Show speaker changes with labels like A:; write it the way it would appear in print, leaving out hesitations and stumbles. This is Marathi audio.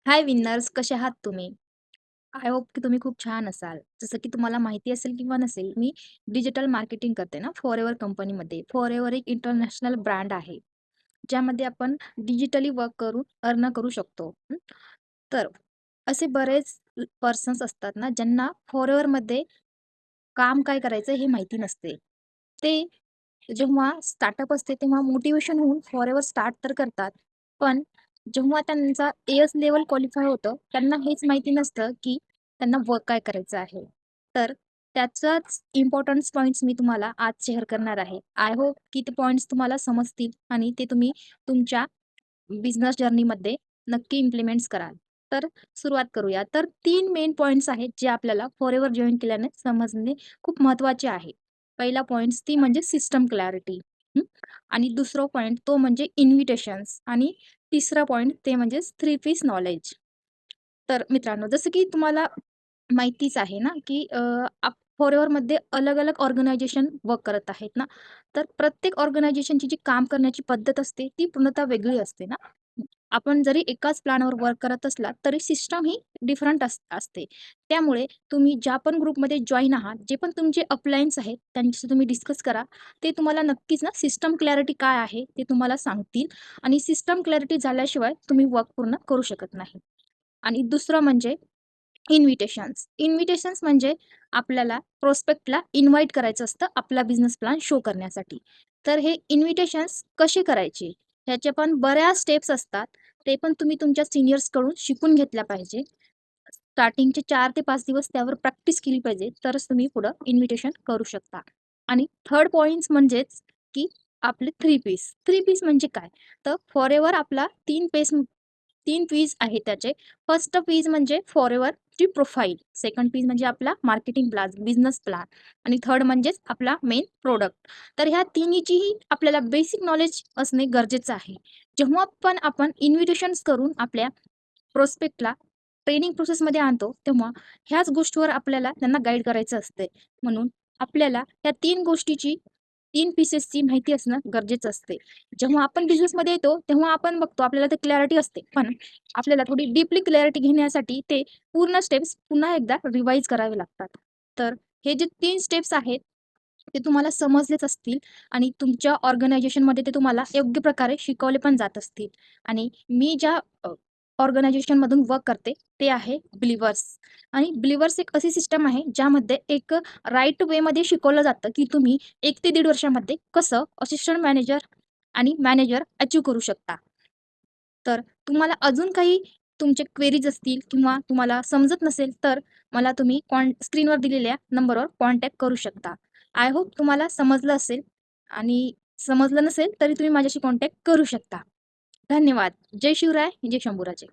A: हाय विन्नर्स, कसे आहात तुम्ही? आय होप की तुम्ही खूप छान असाल. जसं की तुम्हाला माहिती असेल किंवा नसेल, मी डिजिटल मार्केटिंग करते ना फॉरएव्हर कंपनीमध्ये. फॉरएव्हर एक इंटरनॅशनल ब्रँड आहे, ज्यामध्ये आपण डिजिटली वर्क करून अर्न करू शकतो. तर असे बरेच पर्सन्स असतात ना, ज्यांना फॉरएव्हरमध्ये काम काय करायचं हे माहिती नसते. ते जेव्हा स्टार्टअप असते तेव्हा मोटिव्हेशन होऊन फॉरएव्हर स्टार्ट तर करतात. पण जेव्हा त्यांचा एएस लेव्हल क्वालिफाय होतं, त्यांना हेच माहिती नसतं, की त्यांना वर्क काय करायचं आहे. तर त्याचाच इम्पोर्टन्स पॉइंट्स मी तुम्हाला आज शेअर करणार आहे. आय होप की ते पॉइंट्स तुम्हाला समजतील आणि ते तुम्ही तुमच्या बिझनेस जर्नीमध्ये नक्की इम्प्लिमेंट्स कराल. तर सुरुवात करूया. तर 3 मेन पॉइंट्स आहेत, जे आपल्याला फॉरएव्हर जॉइन केल्याने समजणे खूप महत्त्वाचे आहे. पहिला पॉइंट्स ती म्हणजे सिस्टम क्लॅरिटी. आणि दुसरा पॉइंट तो म्हणजे इन्व्हिटेशन्स आणि तिसरा पॉइंट ते म्हणजे 3 पीस नॉलेज. तर मित्रांनो, जसं की तुम्हाला माहितीच आहे ना, की फॉरएव्हरमध्ये अलग-अलग ऑर्गनायझेशन वर्क करत आहेत ना, तर प्रत्येक ऑर्गनायझेशनची जी काम करण्याची पद्धत असते, ती पूर्णतः वेगळी असते ना. आपण जरी एकाच प्लॅनवर वर्क करत असला, तरी सिस्टम ही डिफरंट असते. त्यामुळे तुम्ही ज्या पण ग्रुपमध्ये जॉइन आहात, जे पण तुमचे अपलायन्स आहेत, त्यांच्याशी तुम्ही डिस्कस करा. ते तुम्हाला नक्कीच ना सिस्टम क्लॅरिटी काय आहे, ते तुम्हाला सांगतील आणि सिस्टम क्लॅरिटी झाल्याशिवाय तुम्ही वर्क पूर्ण करू शकत नाही. आणि दुसरं म्हणजे इन्व्हिटेशन्स म्हणजे आपल्याला प्रोस्पेक्टला इन्व्हाईट करायचं असतं आपला बिझनेस प्लॅन शो करण्यासाठी. तर हे इन्व्हिटेशन्स कसे करायचे? ह्याचे पण बऱ्याच स्टेप्स असतात. ते पण तुम्ही तुमच्या सीनियर्सकडून शिकून घेतल्या पाहिजे. स्टार्टिंगचे 4 ते 5 दिवस त्यावर प्रॅक्टिस केली पाहिजे, तरच तुम्ही पुढं इन्व्हिटेशन करू शकता. आणि थर्ड पॉइंट्स म्हणजेच की आपले 3 पीस. 3 पीस म्हणजे काय? तर फॉरएव्हर आपला 3 पीस आहे त्याचे. फर्स्ट पीस म्हणजे फॉरएव्हरची प्रोफाईल. सेकंड पीस म्हणजे आपला मार्केटिंग प्लॅन, बिझनेस प्लॅन आणि थर्ड म्हणजेच आपला मेन प्रॉडक्ट. तर ह्या तिन्हीचीही आपल्याला बेसिक नॉलेज असणे गरजेचं आहे. जेव्हा पण आपण इन्व्हिटेशन्स करून आपल्या प्रोस्पेक्टला ट्रेनिंग प्रोसेसमध्ये आणतो, तेव्हा ह्याच गोष्टीवर आपल्याला त्यांना गाईड करायचं असते. म्हणून आपल्याला ह्या 3 गोष्टीची 3 पीसेसची माहिती असणं गरजेचं असते. जेव्हा आपण बिझनेसमध्ये येतो, तेव्हा आपण बघतो आपल्याला ते क्लॅरिटी असते. पण आपल्याला थोडी डीपली क्लॅरिटी घेण्यासाठी ते पूर्ण स्टेप्स पुन्हा एकदा रिवाईज करावे लागतात. तर हे जे 3 स्टेप्स आहेत, ते तुम्हाला समजलेच असतील आणि तुमच्या ऑर्गनायझेशनमध्ये ते तुम्हाला योग्य प्रकारे शिकवले पण जात असतील. आणि मी ज्या ऑर्गनायझेशनमधून वर्क करते, ते आहे बिलिव्हर्स. आणि बिलिव्हर्स एक अशी सिस्टम आहे, ज्यामध्ये एक राइट वेमध्ये शिकवलं जातं, की तुम्ही 1 ते 1.5 वर्षामध्ये कसं असिस्टंट मॅनेजर आणि मॅनेजर अचीव्ह करू शकता. तर तुम्हाला अजून काही तुमचे क्वेरीज असतील किंवा तुम्हाला समजत नसेल, तर मला तुम्ही स्क्रीनवर दिलेल्या नंबरवर कॉन्टॅक्ट करू शकता. आय होप तुम्हाला समजलं असेल आणि समजलं नसेल तरी तुम्ही माझ्याशी कॉन्टॅक्ट करू शकता. धन्यवाद. जय शिवराय, जय शंभूराजे.